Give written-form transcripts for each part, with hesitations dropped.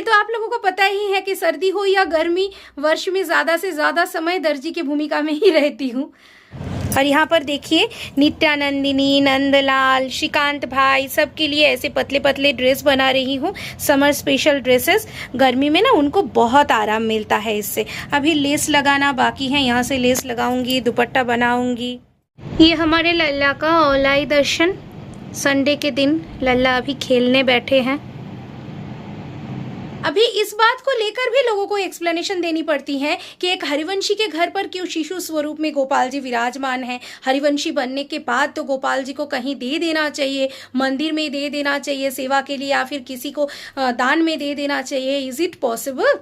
तो आप लोगों को पता ही है कि सर्दी हो या गर्मी, वर्ष में ज़्यादा से ज़्यादा समय दर्जी की भूमिका में ही रहती हूँ। और यहाँ पर देखिए नित्यानंदिनी, नंदलाल, श्रीकांत भाई सबके लिए ऐसे पतले पतले ड्रेस बना रही हूँ, समर स्पेशल ड्रेसेस। गर्मी में ना उनको बहुत आराम मिलता है इससे। अभी लेस लगाना बाकी है, यहाँ से लेस लगाऊंगी, दुपट्टा बनाऊंगी। ये हमारे लल्ला का औलाई दर्शन। संडे के दिन लल्ला अभी खेलने बैठे हैं। अभी इस बात को लेकर भी लोगों को एक्सप्लेनेशन देनी पड़ती है कि एक हरिवंशी के घर पर क्यों शिशु स्वरूप में गोपाल जी विराजमान हैं। हरिवंशी बनने के बाद तो गोपाल जी को कहीं दे देना चाहिए, मंदिर में दे देना चाहिए सेवा के लिए, या फिर किसी को दान में दे देना चाहिए। Is it possible?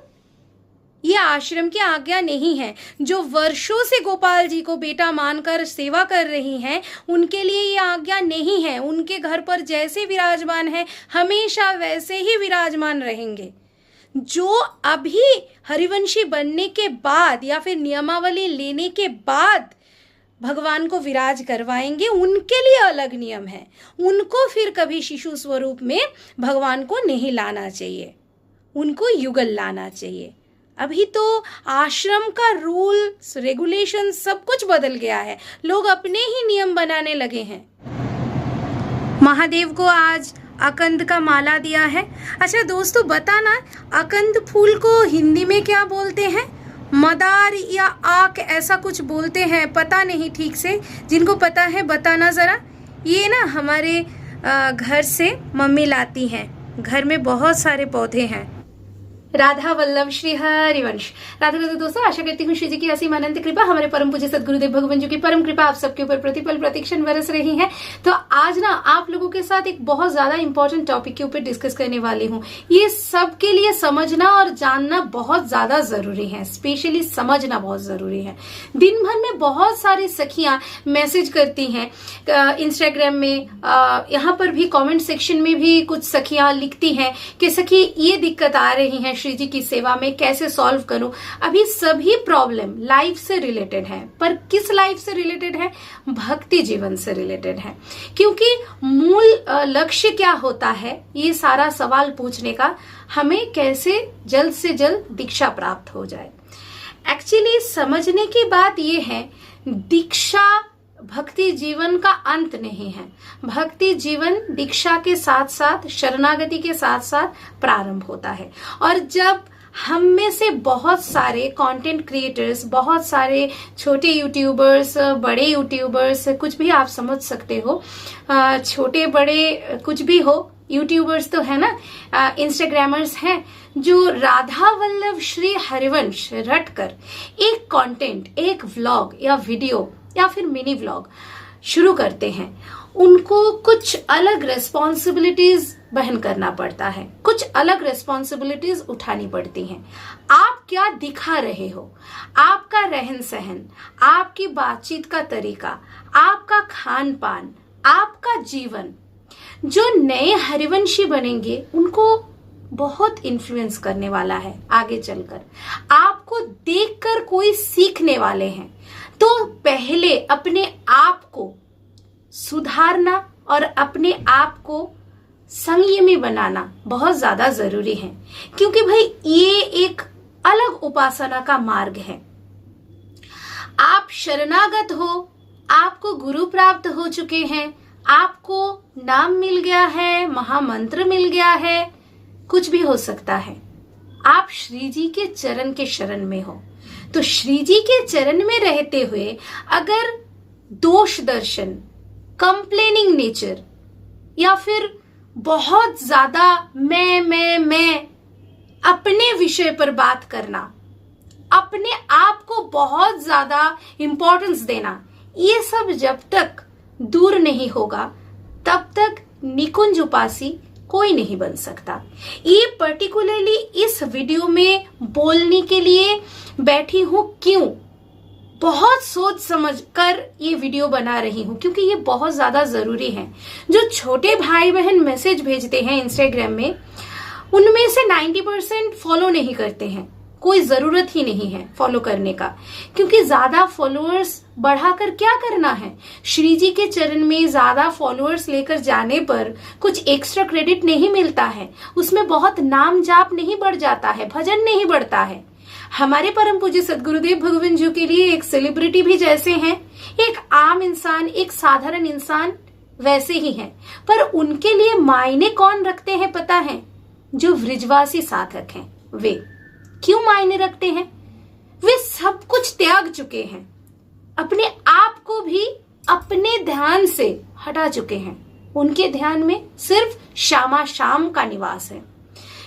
ये आश्रम की आज्ञा नहीं है। जो वर्षों से गोपाल जी को बेटा मानकर सेवा कर रही हैं, उनके लिए ये आज्ञा नहीं है। उनके घर पर जैसे विराजमान है हमेशा वैसे ही विराजमान रहेंगे। जो अभी हरिवंशी बनने के बाद या फिर नियमावली लेने के बाद भगवान को विराज करवाएंगे, उनके लिए अलग नियम है। उनको फिर कभी शिशु स्वरूप में भगवान को नहीं लाना चाहिए, उनको युगल लाना चाहिए। अभी तो आश्रम का रूल रेगुलेशन सब कुछ बदल गया है, लोग अपने ही नियम बनाने लगे हैं। महादेव को आज अकंद का माला दिया है। अच्छा दोस्तों, बताना अकंद फूल को हिंदी में क्या बोलते हैं? मदार या आक ऐसा कुछ बोलते हैं, पता नहीं ठीक से। जिनको पता है बताना ज़रा। ये ना हमारे घर से मम्मी लाती हैं। घर में बहुत सारे पौधे हैं। राधा वल्लभ श्री हरिवंश। राधा राधा दोस्तों, आशा करती हूँ श्री जी की असीम अनंत कृपा, हमारे परम पूज्य सदगुरुदेव भगवान जी की परम कृपा आप सबके ऊपर प्रतिपल प्रतिक्षण बरस रही है। तो आज ना आप लोगों के साथ एक बहुत ज्यादा इंपॉर्टेंट टॉपिक के ऊपर डिस्कस करने वाली हूँ। ये सबके लिए समझना और जानना बहुत ज्यादा जरूरी है, स्पेशली समझना बहुत जरूरी है। दिन भर में बहुत सारी सखियां मैसेज करती हैं इंस्टाग्राम में, यहाँ पर भी कॉमेंट सेक्शन में भी कुछ सखियां लिखती हैं कि सखी ये दिक्कत आ रही है श्री जी की सेवा में, कैसे सॉल्व करूं। अभी सभी प्रॉब्लम लाइफ से रिलेटेड है, पर किस लाइफ से रिलेटेड है? भक्ति जीवन से रिलेटेड है। क्योंकि मूल लक्ष्य क्या होता है ये सारा सवाल पूछने का, हमें कैसे जल्द से जल्द दीक्षा प्राप्त हो जाए। एक्चुअली समझने की बात ये है, दीक्षा भक्ति जीवन का अंत नहीं है। भक्ति जीवन दीक्षा के साथ साथ, शरणागति के साथ साथ प्रारंभ होता है। और जब हम में से बहुत सारे कंटेंट क्रिएटर्स, बहुत सारे छोटे यूट्यूबर्स, बड़े यूट्यूबर्स, कुछ भी आप समझ सकते हो, छोटे बड़े कुछ भी हो, यूट्यूबर्स तो है ना, इंस्टाग्रामर्स हैं, जो राधा वल्लभ श्री हरिवंश रटकर एक कंटेंट, एक व्लॉग या वीडियो या फिर मिनी व्लॉग शुरू करते हैं, उनको कुछ अलग रेस्पॉन्सिबिलिटीज वहन करना पड़ता है, कुछ अलग रेस्पॉन्सिबिलिटीज उठानी पड़ती हैं। आप क्या दिखा रहे हो, आपका रहन सहन, आपकी बातचीत का तरीका, आपका खान पान, आपका जीवन, जो नए हरिवंशी बनेंगे उनको बहुत इन्फ्लुएंस करने वाला है आगे चलकर। आपको देखकर कोई सीखने वाले हैं, तो पहले अपने आप को सुधारना और अपने आप को संयमी बनाना बहुत ज्यादा जरूरी है। क्योंकि भाई ये एक अलग उपासना का मार्ग है। आप शरणागत हो, आपको गुरु प्राप्त हो चुके हैं, आपको नाम मिल गया है, महामंत्र मिल गया है, कुछ भी हो सकता है। आप श्री जी के चरण के शरण में हो, तो श्री जी के चरण में रहते हुए अगर दोष दर्शन, कंप्लेनिंग नेचर या फिर बहुत ज्यादा मैं अपने विषय पर बात करना, अपने आप को बहुत ज्यादा इंपॉर्टेंस देना, ये सब जब तक दूर नहीं होगा तब तक निकुंज उपासी कोई नहीं बन सकता। ये पर्टिकुलरली इस वीडियो में बोलने के लिए बैठी हूं। क्यों? बहुत सोच समझ कर ये वीडियो बना रही हूं, क्योंकि ये बहुत ज्यादा जरूरी है। जो छोटे भाई बहन मैसेज भेजते हैं इंस्टाग्राम में, उनमें से 90% फॉलो नहीं करते हैं। कोई जरूरत ही नहीं है फॉलो करने का, क्योंकि ज्यादा फॉलोअर्स बढ़ाकर क्या करना है। श्री जी के चरण में ज्यादा फॉलोअर्स लेकर जाने पर कुछ एक्स्ट्रा क्रेडिट नहीं मिलता है, उसमें बहुत नाम जाप नहीं बढ़ जाता है, भजन नहीं बढ़ता है। हमारे परम पूज्य सदगुरुदेव भगवान जी के लिए एक सेलिब्रिटी भी जैसे हैं, एक आम इंसान, एक साधारण इंसान वैसे ही हैं, पर उनके लिए मायने कौन रखते हैं पता है? जो वृजवासी साधक हैं। वे क्यों मायने रखते हैं? वे सब कुछ त्याग चुके हैं, अपने आप को भी अपने ध्यान से हटा चुके हैं। उनके ध्यान में सिर्फ श्यामा श्याम का निवास है,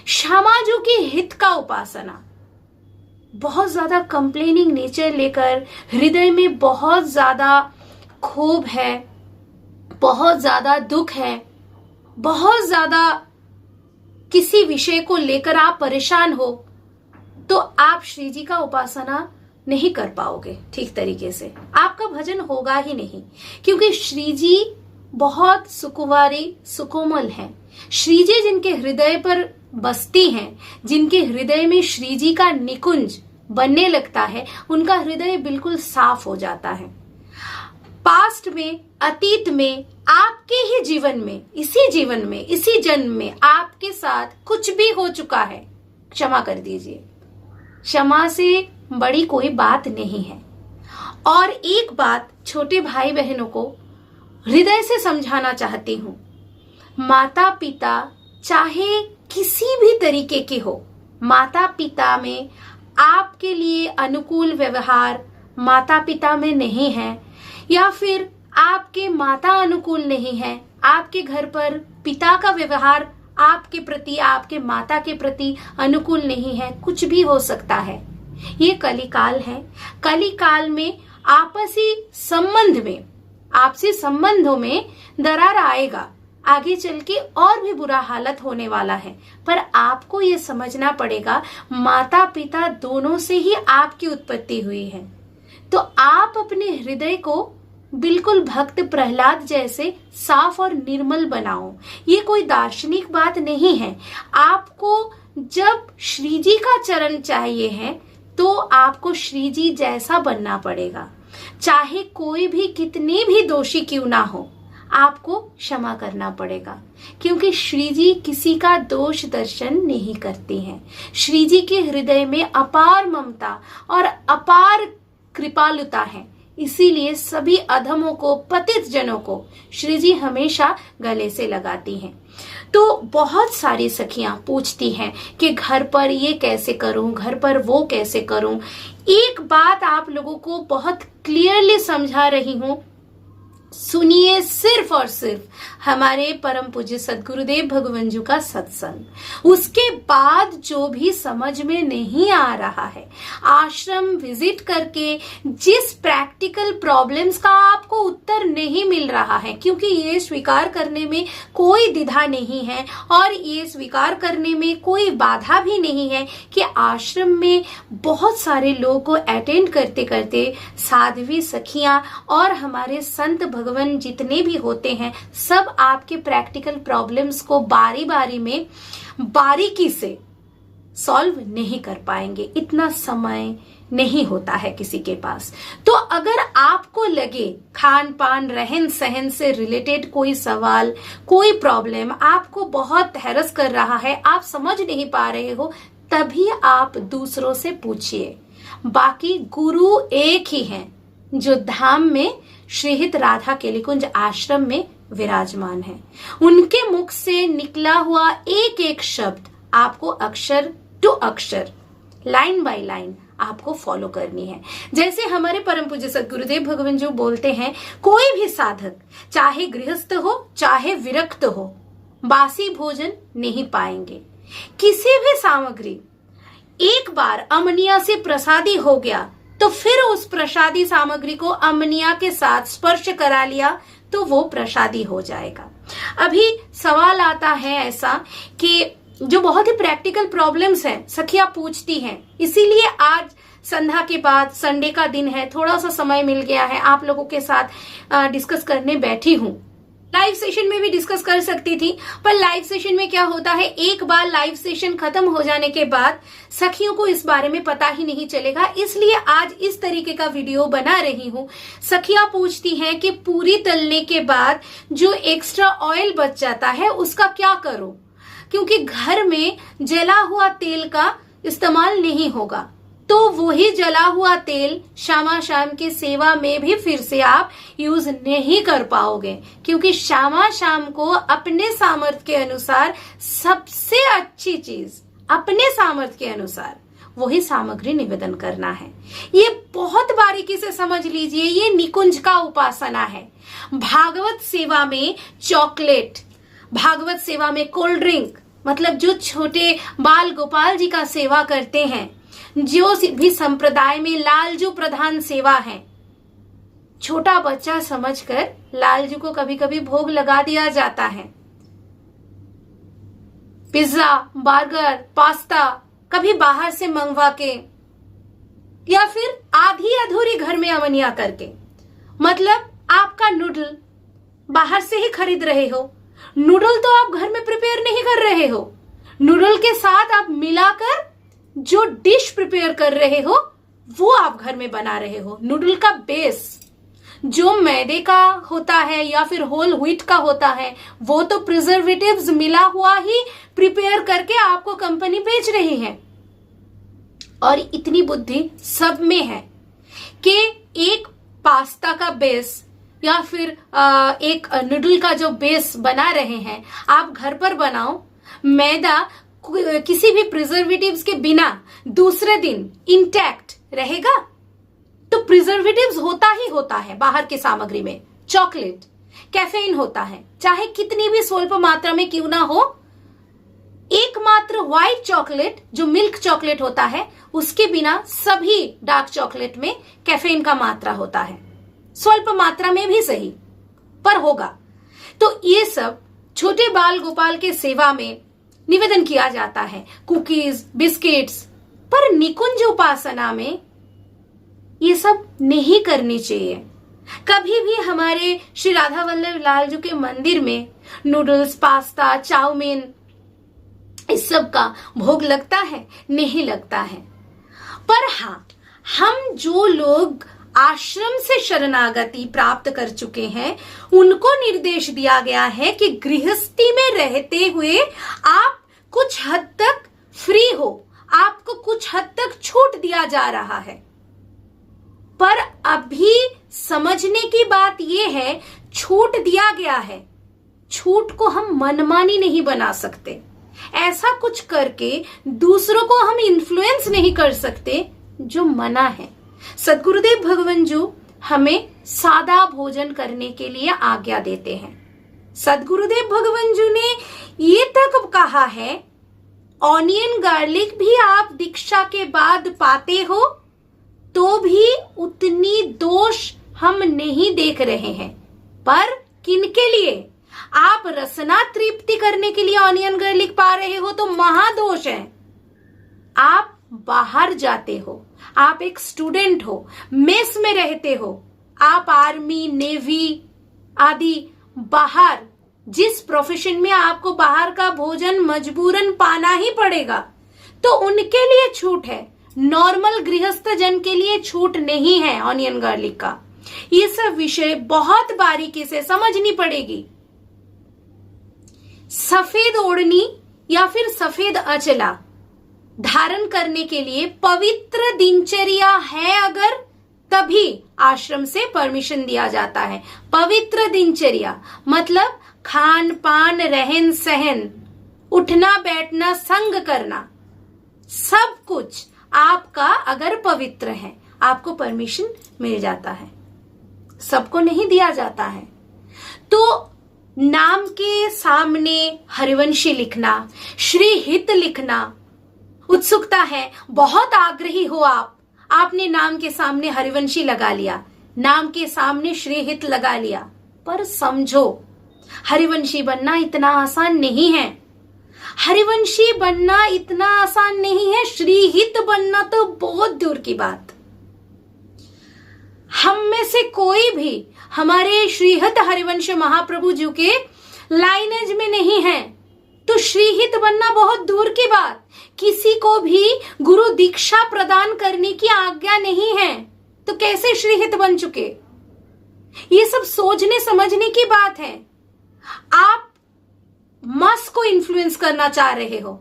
श्यामा जो की हित का उपासना। बहुत ज्यादा कंप्लेनिंग नेचर लेकर, हृदय में बहुत ज्यादा क्षोभ है, बहुत ज्यादा दुख है, बहुत ज्यादा किसी विषय को लेकर आप परेशान हो, तो आप श्री जी का उपासना नहीं कर पाओगे ठीक तरीके से, आपका भजन होगा ही नहीं। क्योंकि श्री जी बहुत सुकुमारी सुकोमल हैं। श्री जी जिनके हृदय पर बसती हैं, जिनके हृदय में श्री जी का निकुंज बनने लगता है, उनका हृदय बिल्कुल साफ हो जाता है। पास्ट में, अतीत में, आपके ही जीवन में, इसी जीवन में, इसी जन्म में आपके साथ कुछ भी हो चुका है, क्षमा कर दीजिए। क्षमा से बड़ी कोई बात नहीं है। और एक बात छोटे भाई बहनों को हृदय से समझाना चाहती हूं, माता पिता चाहे किसी भी तरीके के हो, माता पिता में आपके लिए अनुकूल व्यवहार माता पिता में नहीं है, या फिर आपके माता अनुकूल नहीं है, आपके घर पर पिता का व्यवहार आपके प्रति, आपके माता के प्रति अनुकूल नहीं है, कुछ भी हो सकता है। ये कलिकाल है। कलिकाल में आपसी संबंध में, आपसी संबंधों में दरार आएगा, आगे चल के और भी बुरा हालत होने वाला है। पर आपको ये समझना पड़ेगा, माता पिता दोनों से ही आपकी उत्पत्ति हुई है। तो आप अपने हृदय को बिल्कुल भक्त प्रहलाद जैसे साफ और निर्मल बनाओ। ये कोई दार्शनिक बात नहीं है। आपको जब श्री जी का चरण चाहिए है, तो आपको श्री जी जैसा बनना पड़ेगा। चाहे कोई भी कितने भी दोषी क्यों ना हो, आपको क्षमा करना पड़ेगा, क्योंकि श्री जी किसी का दोष दर्शन नहीं करती हैं। श्री जी के हृदय में अपार ममता और अपार कृपालुता है। इसीलिए सभी अधमों को, पतित जनों को श्री जी हमेशा गले से लगाती हैं। तो बहुत सारी सखियां पूछती हैं कि घर पर ये कैसे करूं, घर पर वो कैसे करूं। एक बात आप लोगों को बहुत क्लियरली समझा रही हूं, सुनिए सिर्फ और सिर्फ हमारे परम पूज्य सदगुरुदेव भगवान जी का सत्संग। उसके बाद जो भी समझ में नहीं आ रहा है, आश्रम विजिट करके जिस प्रैक्टिकल प्रॉब्लम्स का आपको उत्तर नहीं मिल रहा है, क्योंकि ये स्वीकार करने में कोई द्विधा नहीं है और ये स्वीकार करने में कोई बाधा भी नहीं है कि आश्रम में बहुत सारे लोगों को अटेंड करते करते साध्वी सखियां और हमारे संत भगवान जितने भी होते हैं, सब आपके प्रैक्टिकल प्रॉब्लम्स को बारी बारी में बारीकी से सॉल्व नहीं कर पाएंगे। इतना समय नहीं होता है किसी के पास। तो अगर आपको लगे खान पान रहन सहन से रिलेटेड कोई सवाल, कोई प्रॉब्लम आपको बहुत हैरस कर रहा है, आप समझ नहीं पा रहे हो, तभी आप दूसरों से पूछिए। बाकी गुरु एक ही हैं जो धाम में श्रीहित राधा केलिकुंज आश्रम में विराजमान है। उनके मुख से निकला हुआ एक एक शब्द आपको अक्षर टू अक्षर, लाइन बाय लाइन आपको फॉलो करनी है। जैसे हमारे परम पूज्य सदगुरुदेव भगवान जी बोलते हैं, कोई भी साधक चाहे गृहस्थ हो चाहे विरक्त हो, बासी भोजन नहीं पाएंगे। किसी भी सामग्री एक बार अमनिया से प्रसादी हो गया तो फिर उस प्रसादी सामग्री को अमनिया के साथ स्पर्श करा लिया तो वो प्रसादी हो जाएगा। अभी सवाल आता है ऐसा कि जो बहुत ही प्रैक्टिकल प्रॉब्लम्स हैं, सखियां पूछती हैं, इसीलिए आज संध्या के बाद संडे का दिन है, थोड़ा सा समय मिल गया है, आप लोगों के साथ डिस्कस करने बैठी हूं। लाइव सेशन में भी डिस्कस कर सकती थी, पर लाइव सेशन में क्या होता है, एक बार लाइव सेशन खत्म हो जाने के बाद सखियों को इस बारे में पता ही नहीं चलेगा। इसलिए आज इस तरीके का वीडियो बना रही हूँ। सखियां पूछती हैं कि पूरी तलने के बाद जो एक्स्ट्रा ऑयल बच जाता है उसका क्या करूं, क्योंकि घर में जला हुआ तेल का इस्तेमाल नहीं होगा। तो वही जला हुआ तेल शामा शाम की सेवा में भी फिर से आप यूज नहीं कर पाओगे, क्योंकि शामा शाम को अपने सामर्थ्य के अनुसार सबसे अच्छी चीज, अपने सामर्थ्य के अनुसार वही सामग्री निवेदन करना है। ये बहुत बारीकी से समझ लीजिए, ये निकुंज का उपासना है। भागवत सेवा में चॉकलेट, भागवत सेवा में कोल्ड ड्रिंक, मतलब जो छोटे बाल गोपाल जी का सेवा करते हैं, जो भी संप्रदाय में लालजू प्रधान सेवा है, छोटा बच्चा समझकर लालजू को कभी कभी भोग लगा दिया जाता है। पिज्जा, बर्गर, पास्ता कभी बाहर से मंगवा के, या फिर आधी अधूरी घर में अवनिया करके, मतलब आपका नूडल बाहर से ही खरीद रहे हो, नूडल तो आप घर में प्रिपेयर नहीं कर रहे हो, नूडल के साथ आप मिलाकर जो डिश प्रिपेयर कर रहे हो वो आप घर में बना रहे हो। नूडल का बेस जो मैदे का होता है या फिर होल व्हीट का होता है, वो तो प्रिजर्वेटिव्स मिला हुआ ही प्रिपेयर करके आपको कंपनी बेच रही है। और इतनी बुद्धि सब में है कि एक पास्ता का बेस या फिर एक नूडल का जो बेस बना रहे हैं, आप घर पर बनाओ, मैदा किसी भी प्रिजर्वेटिव्स के बिना दूसरे दिन इंटैक्ट रहेगा। तो प्रिजर्वेटिव्स होता ही होता है बाहर की सामग्री में। चॉकलेट, कैफीन होता है, चाहे कितनी भी स्वल्प मात्रा में क्यों ना हो। एकमात्र व्हाइट चॉकलेट जो मिल्क चॉकलेट होता है, उसके बिना सभी डार्क चॉकलेट में कैफीन का मात्रा होता है, स्वल्प मात्रा में भी सही पर होगा। तो ये सब छोटे बाल गोपाल के सेवा में निवेदन किया जाता है, कुकीज, बिस्किट्स। पर निकुंज उपासना में ये सब नहीं करनी चाहिए। कभी भी हमारे श्री राधा वल्लभ लाल जी के मंदिर में नूडल्स, पास्ता, चाउमीन, इस सब का भोग लगता है? नहीं लगता है। पर हाँ, हम जो लोग आश्रम से शरणागति प्राप्त कर चुके हैं, उनको निर्देश दिया गया है कि गृहस्थी में रहते हुए आप कुछ हद तक फ्री हो, आपको कुछ हद तक छूट दिया जा रहा है। पर अभी समझने की बात यह है, छूट दिया गया है, छूट को हम मनमानी नहीं बना सकते। ऐसा कुछ करके दूसरों को हम इन्फ्लुएंस नहीं कर सकते जो मना है। सद्गुरुदेव भगवान जी हमें सादा भोजन करने के लिए आज्ञा देते हैं। सद्गुरुदेव भगवान जी ने ये तक कहा है, ऑनियन गार्लिक भी आप दीक्षा के बाद पाते हो तो भी उतनी दोष हम नहीं देख रहे हैं। पर किनके लिए? आप रसना तृप्ति करने के लिए ऑनियन गार्लिक पा रहे हो तो महादोष है। आप बाहर जाते हो, आप एक स्टूडेंट हो, मेस में रहते हो, आप आर्मी, नेवी आदि बाहर जिस प्रोफेशन में आपको बाहर का भोजन मजबूरन पाना ही पड़ेगा, तो उनके लिए छूट है। नॉर्मल गृहस्थ जन के लिए छूट नहीं है ऑनियन गार्लिक का। ये सब विषय बहुत बारीकी से समझनी पड़ेगी। सफेद ओढ़नी या फिर सफेद अचला धारण करने के लिए पवित्र दिनचर्या है अगर, तभी आश्रम से परमिशन दिया जाता है। पवित्र दिनचर्या मतलब खान पान, रहन सहन, उठना बैठना, संग करना, सब कुछ आपका अगर पवित्र है, आपको परमिशन मिल जाता है। सबको नहीं दिया जाता है। तो नाम के सामने हरिवंशी लिखना, श्री हित लिखना, उत्सुकता है, बहुत आग्रही हो आप, आपने नाम के सामने हरिवंशी लगा लिया, नाम के सामने श्री हित लगा लिया, पर समझो हरिवंशी बनना इतना आसान नहीं है। हरिवंशी बनना इतना आसान नहीं है, श्रीहित बनना तो बहुत दूर की बात। हम में से कोई भी हमारे श्रीहत हरिवंश महाप्रभु जी के लाइनेज में नहीं है, तो श्रीहित बनना बहुत दूर की बात। किसी को भी गुरु दीक्षा प्रदान करने की आज्ञा नहीं है, तो कैसे श्रीहित बन चुके? ये सब सोचने समझने की बात है। आप मस को इन्फ्लुएंस करना चाह रहे हो,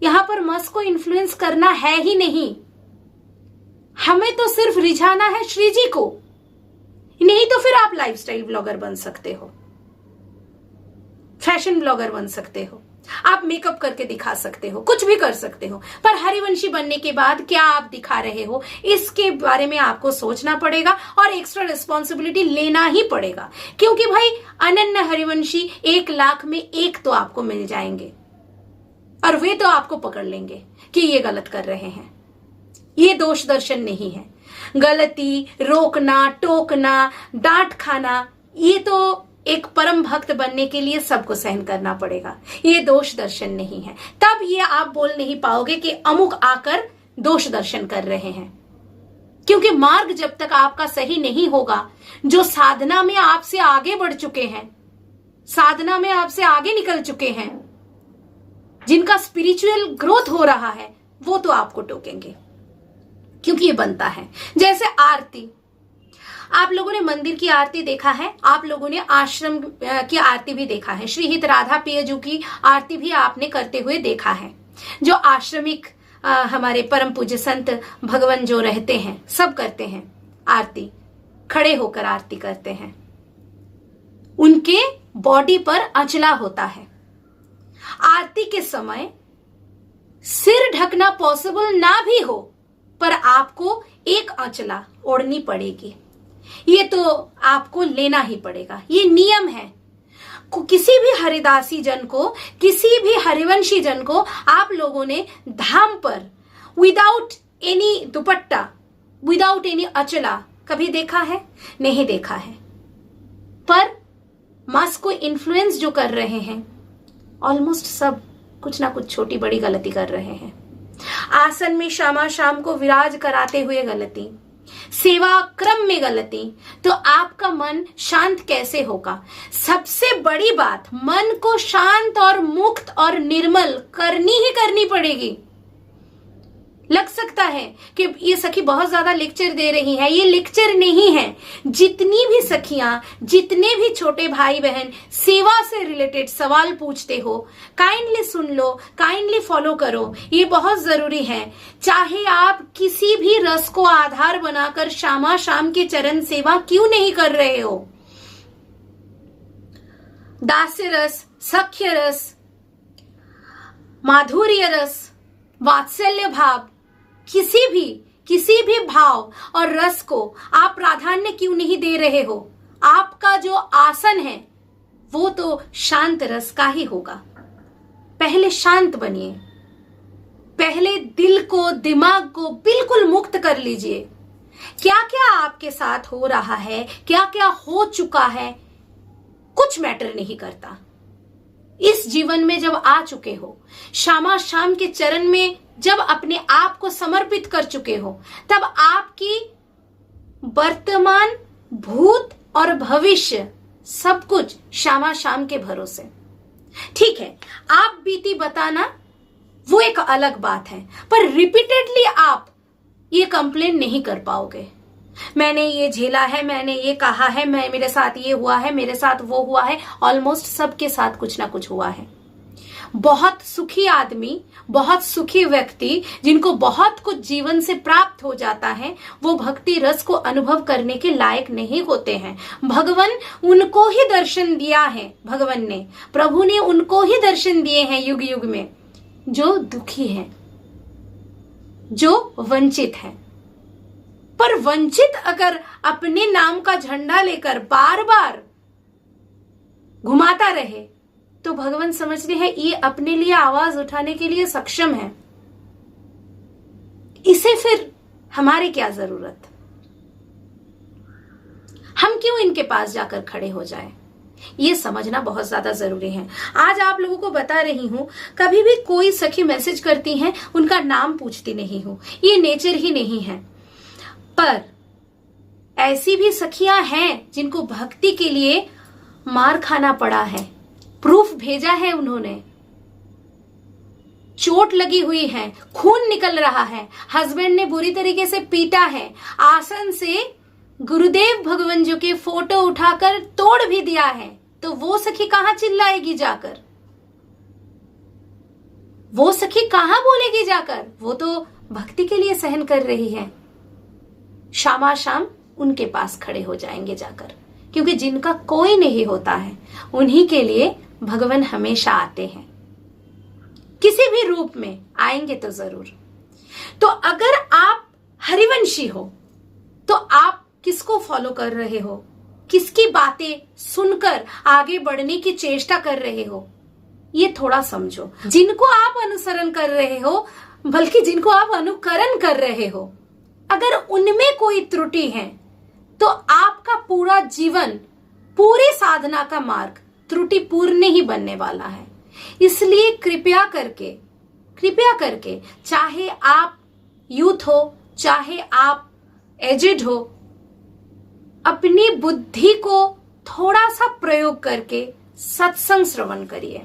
यहां पर मस को इन्फ्लुएंस करना है ही नहीं। हमें तो सिर्फ रिझाना है श्री जी को, नहीं तो फिर आप लाइफस्टाइल ब्लॉगर बन सकते हो, फैशन ब्लॉगर बन सकते हो, आप मेकअप करके दिखा सकते हो, कुछ भी कर सकते हो, पर हरिवंशी बनने के बाद क्या आप दिखा रहे हो इसके बारे में आपको सोचना पड़ेगा और एक्स्ट्रा रिस्पॉन्सिबिलिटी लेना ही पड़ेगा। क्योंकि भाई अनन्य हरिवंशी 1 लाख में 1 तो आपको मिल जाएंगे और वे तो आपको पकड़ लेंगे कि ये गलत कर रहे हैं। ये दोष दर्शन नहीं है। गलती, रोकना, टोकना, डांट खाना, ये तो एक परम भक्त बनने के लिए सबको सहन करना पड़ेगा। ये दोष दर्शन नहीं है। तब ये आप बोल नहीं पाओगे कि अमुक आकर दोष दर्शन कर रहे हैं, क्योंकि मार्ग जब तक आपका सही नहीं होगा, जो साधना में आपसे आगे बढ़ चुके हैं, साधना में आपसे आगे निकल चुके हैं, जिनका स्पिरिचुअल ग्रोथ हो रहा है, वो तो आपको टोकेंगे, क्योंकि ये बनता है। जैसे आरती, आप लोगों ने मंदिर की आरती देखा है, आप लोगों ने आश्रम की आरती भी देखा है, श्रीहित राधा पियजू की आरती भी आपने करते हुए देखा है। जो आश्रमिक हमारे परम पूज्य संत भगवान जो रहते हैं, सब करते हैं आरती, खड़े होकर आरती करते हैं। उनके बॉडी पर अचला होता है। आरती के समय सिर ढकना पॉसिबल ना भी हो, पर आपको एक अचला ओढ़नी पड़ेगी। ये तो आपको लेना ही पड़ेगा, ये नियम है। किसी भी हरिदासी जन को, किसी भी हरिवंशी जन को आप लोगों ने धाम पर विदाउट एनी दुपट्टा, विदाउट एनी अचला कभी देखा है? नहीं देखा है। पर मास को इन्फ्लुएंस जो कर रहे हैं, ऑलमोस्ट सब कुछ ना कुछ छोटी बड़ी गलती कर रहे हैं। आसन में शामा शाम को विराज कराते हुए गलती, सेवा क्रम में गलती, तो आपका मन शांत कैसे होगा? सबसे बड़ी बात, मन को शांत और मुक्त और निर्मल करनी ही करनी पड़ेगी। लग सकता है कि ये सखी बहुत ज्यादा लेक्चर दे रही है, ये लेक्चर नहीं है। जितनी भी सखियां, जितने भी छोटे भाई बहन सेवा से रिलेटेड सवाल पूछते हो, काइंडली सुन लो, काइंडली फॉलो करो, ये बहुत जरूरी है। चाहे आप किसी भी रस को आधार बनाकर शामा शाम के चरण सेवा क्यों नहीं कर रहे हो, दास्य रस, सख्य रस, माधुर्य रस, वात्सल्य भाव, किसी भी भाव और रस को आप प्राधान्य क्यों नहीं दे रहे हो? आपका जो आसन है वो तो शांत रस का ही होगा। पहले शांत बनिए, पहले दिल को, दिमाग को बिल्कुल मुक्त कर लीजिए। क्या क्या आपके साथ हो रहा है, क्या क्या हो चुका है, कुछ मैटर नहीं करता। इस जीवन में जब आ चुके हो, शामा शाम के चरण में जब अपने आप को समर्पित कर चुके हो, तब आपकी वर्तमान, भूत और भविष्य सब कुछ शामा शाम के भरोसे। ठीक है, आप बीती बताना वो एक अलग बात है, पर रिपीटेडली आप ये कंप्लेन नहीं कर पाओगे। मैंने ये झेला है, मैंने ये कहा है, मेरे साथ ये हुआ है, मेरे साथ वो हुआ है। ऑलमोस्ट सबके साथ कुछ ना कुछ हुआ है। बहुत सुखी आदमी, बहुत सुखी व्यक्ति, जिनको बहुत कुछ जीवन से प्राप्त हो जाता है, वो भक्ति रस को अनुभव करने के लायक नहीं होते हैं। भगवान उनको ही दर्शन दिया है, भगवान ने, प्रभु ने उनको ही दर्शन दिए हैं युग युग में, जो दुखी हैं, जो वंचित हैं। पर वंचित अगर अपने नाम का झंडा लेकर बार बार घुमाता रहे, तो भगवान समझते हैं ये अपने लिए आवाज उठाने के लिए सक्षम है, इसे फिर हमारे क्या जरूरत? हम क्यों इनके पास जाकर खड़े हो जाएं? ये समझना बहुत ज्यादा जरूरी है। आज आप लोगों को बता रही हूं, कभी भी कोई सखी मैसेज करती हैं, उनका नाम पूछती नहीं हूं, ये नेचर ही नहीं है। पर ऐसी भी सखियां हैं जिनको भक्ति के लिए मार खाना पड़ा है, प्रूफ भेजा है उन्होंने, चोट लगी हुई है, खून निकल रहा है, हस्बैंड ने बुरी तरीके से पीटा है, आसन से गुरुदेव भगवान जी के फोटो उठाकर तोड़ भी दिया है, तो वो सखी कहां चिल्लाएगी जाकर? वो सखी कहां बोलेगी जाकर? वो तो भक्ति के लिए सहन कर रही है। शामा शाम उनके पास खड़े हो जाएंगे जाकर, क्योंकि जिनका कोई नहीं होता है उन्हीं के लिए भगवान हमेशा आते हैं, किसी भी रूप में आएंगे तो जरूर। तो अगर आप हरिवंशी हो तो आप किसको फॉलो कर रहे हो, किसकी बातें सुनकर आगे बढ़ने की चेष्टा कर रहे हो, ये थोड़ा समझो। जिनको आप अनुसरण कर रहे हो, बल्कि जिनको आप अनुकरण कर रहे हो, अगर उनमें कोई त्रुटि है तो आपका पूरा जीवन, पूरी साधना का मार्ग त्रुटिपूर्ण ही बनने वाला है। इसलिए कृपया करके चाहे आप यूथ हो, चाहे आप एजेड हो, अपनी बुद्धि को थोड़ा सा प्रयोग करके सत्संग श्रवण करिए,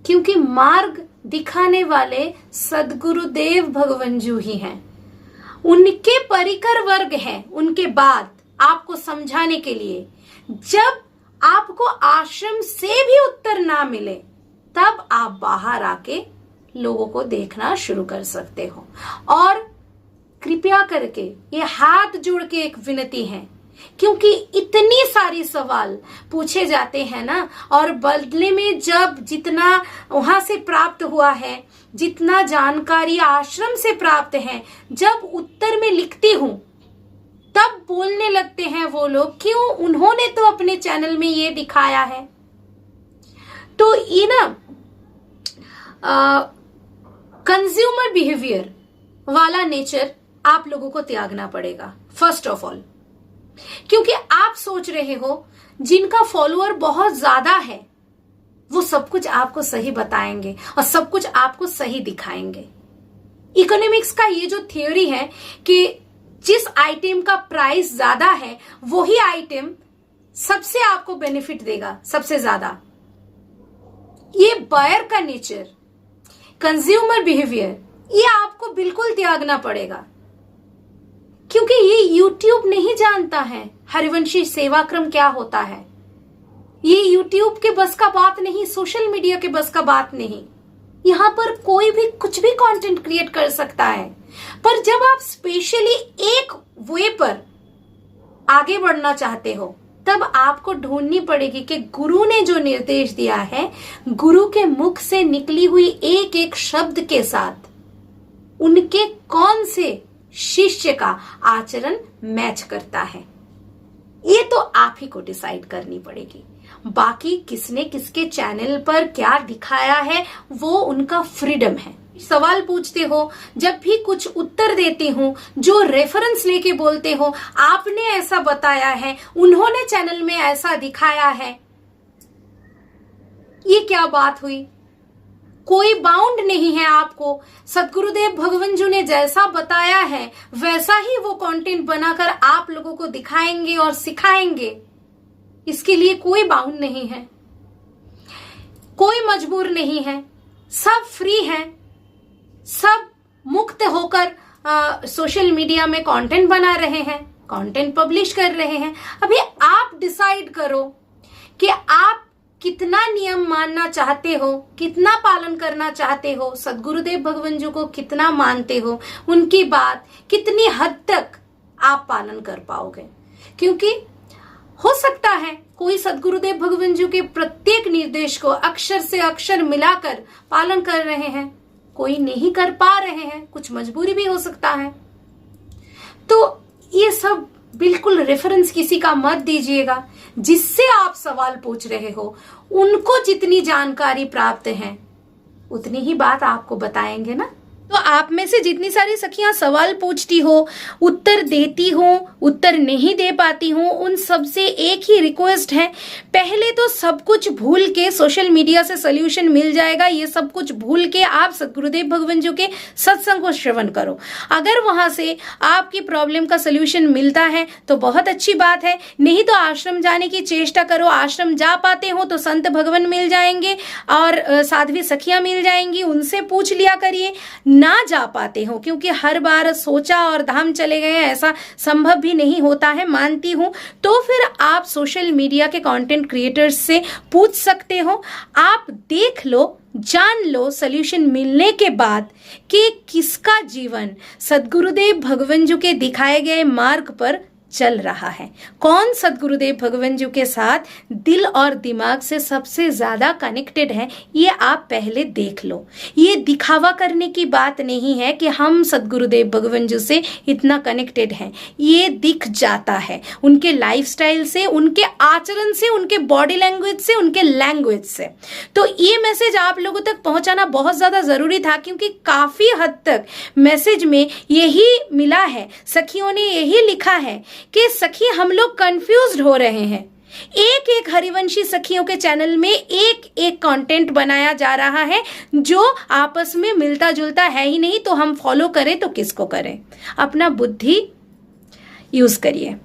क्योंकि मार्ग दिखाने वाले सद्गुरुदेव भगवान जी ही हैं। उनके परिकर वर्ग हैं उनके बाद आपको समझाने के लिए। जब आपको आश्रम से भी उत्तर ना मिले तब आप बाहर आके लोगों को देखना शुरू कर सकते हो। और कृपया करके ये हाथ जोड़ के एक विनती है, क्योंकि इतनी सारी सवाल पूछे जाते हैं ना, और बदले में जब जितना वहां से प्राप्त हुआ है, जितना जानकारी आश्रम से प्राप्त है, जब उत्तर में लिखती हूं तब बोलने लगते हैं वो लोग, क्यों, उन्होंने तो अपने चैनल में ये दिखाया है। तो ये ना कंज्यूमर बिहेवियर वाला नेचर आप लोगों को त्यागना पड़ेगा फर्स्ट ऑफ ऑल, क्योंकि आप सोच रहे हो जिनका फॉलोअर बहुत ज्यादा है वो सब कुछ आपको सही बताएंगे और सब कुछ आपको सही दिखाएंगे। इकोनॉमिक्स का ये जो थ्योरी है कि जिस आइटम का प्राइस ज्यादा है वही आइटम सबसे आपको बेनिफिट देगा सबसे ज्यादा, ये बायर का नेचर, कंज्यूमर बिहेवियर, ये आपको बिल्कुल त्यागना पड़ेगा। क्योंकि ये YouTube नहीं जानता है हरिवंशी सेवाक्रम क्या होता है। ये YouTube के बस का बात नहीं, सोशल मीडिया के बस का बात नहीं। यहाँ पर कोई भी कुछ भी कंटेंट क्रिएट कर सकता है, पर जब आप स्पेशली एक वे पर आगे बढ़ना चाहते हो तब आपको ढूंढनी पड़ेगी कि गुरु ने जो निर्देश दिया है, गुरु के मुख से निकली हुई एक एक शब्द के साथ उनके कौन से शिष्य का आचरण मैच करता है, ये तो आप ही को डिसाइड करनी पड़ेगी। बाकी किसने किसके चैनल पर क्या दिखाया है वो उनका फ्रीडम है। सवाल पूछते हो, जब भी कुछ उत्तर देती हूं, जो रेफरेंस लेके बोलते हो, आपने ऐसा बताया है, उन्होंने चैनल में ऐसा दिखाया है, ये क्या बात हुई? कोई बाउंड नहीं है आपको। सद्गुरुदेव भगवान जी ने जैसा बताया है वैसा ही वो कंटेंट बनाकर आप लोगों को दिखाएंगे और सिखाएंगे। इसके लिए कोई बाउंड नहीं है, कोई मजबूर नहीं है, सब फ्री है, सब मुक्त होकर सोशल मीडिया में कंटेंट बना रहे हैं, कंटेंट पब्लिश कर रहे हैं। अभी आप डिसाइड करो कि आप कितना नियम मानना चाहते हो, कितना पालन करना चाहते हो, सद्गुरुदेव भगवान जी को कितना मानते हो, उनकी बात कितनी हद तक आप पालन कर पाओगे। क्योंकि हो सकता है कोई सद्गुरुदेव भगवान जी के प्रत्येक निर्देश को अक्षर से अक्षर मिलाकर पालन कर रहे हैं, कोई नहीं कर पा रहे हैं, कुछ मजबूरी भी हो सकता है। तो ये सब बिल्कुल रेफरेंस किसी का मत दीजिएगा। जिससे आप सवाल पूछ रहे हो उनको जितनी जानकारी प्राप्त है उतनी ही बात आपको बताएंगे ना। तो आप में से जितनी सारी सखियां सवाल पूछती हो, उत्तर देती हो, उत्तर नहीं दे पाती हो, उन सब से एक ही रिक्वेस्ट है, पहले तो सब कुछ भूल के, सोशल मीडिया से सोल्यूशन मिल जाएगा, ये सब कुछ भूल के आप सद्गुरुदेव भगवान जी के सत्संग को श्रवण करो। अगर वहां से आपकी प्रॉब्लम का सोल्यूशन मिलता है तो बहुत अच्छी बात है, नहीं तो आश्रम जाने की चेष्टा करो। आश्रम जा पाते हो तो संत भगवान मिल जाएंगे और साध्वी सखियां मिल जाएंगी, उनसे पूछ लिया करिए। ना जा पाते हो, क्योंकि हर बार सोचा और धाम चले गए, ऐसा संभव भी नहीं होता है, मानती हूं, तो फिर आप सोशल मीडिया के कंटेंट क्रिएटर्स से पूछ सकते हो। आप देख लो, जान लो सॉल्यूशन मिलने के बाद कि किसका जीवन सद्गुरुदेव भगवान जी के दिखाए गए मार्ग पर चल रहा है, कौन सद्गुरुदेव भगवान जी के साथ दिल और दिमाग से सबसे ज्यादा कनेक्टेड है, ये आप पहले देख लो। ये दिखावा करने की बात नहीं है कि हम सद्गुरुदेव भगवान जी से इतना कनेक्टेड हैं, ये दिख जाता है उनके लाइफस्टाइल से, उनके आचरण से, उनके बॉडी लैंग्वेज से, उनके लैंग्वेज से। तो ये मैसेज आप लोगों तक पहुंचाना बहुत ज्यादा जरूरी था, क्योंकि काफी हद तक मैसेज में यही मिला है, सखियों ने यही लिखा है कि सखी हम लोग कंफ्यूज्ड हो रहे हैं। एक एक हरिवंशी सखियों के चैनल में एक एक कंटेंट बनाया जा रहा है जो आपस में मिलता जुलता है ही नहीं, तो हम फॉलो करें तो किसको करें। अपना बुद्धि यूज करिए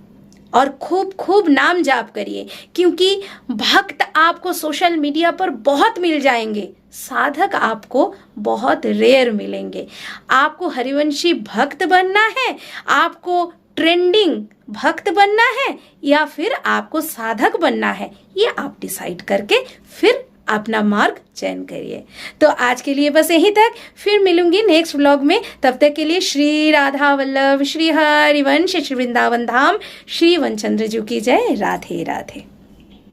और खूब खूब नाम जाप करिए, क्योंकि भक्त आपको सोशल मीडिया पर बहुत मिल जाएंगे, साधक आपको बहुत रेयर मिलेंगे। आपको हरिवंशी भक्त बनना है, आपको ट्रेंडिंग भक्त बनना है, या फिर आपको साधक बनना है, ये आप डिसाइड करके फिर अपना मार्ग चयन करिए। तो आज के लिए बस यहीं तक, फिर मिलूंगी नेक्स्ट व्लॉग में। तब तक के लिए श्री राधा वल्लभ, श्री हरिवंश, श्री वृंदावन धाम, श्री वनचंद्र जी की जय। राधे राधे।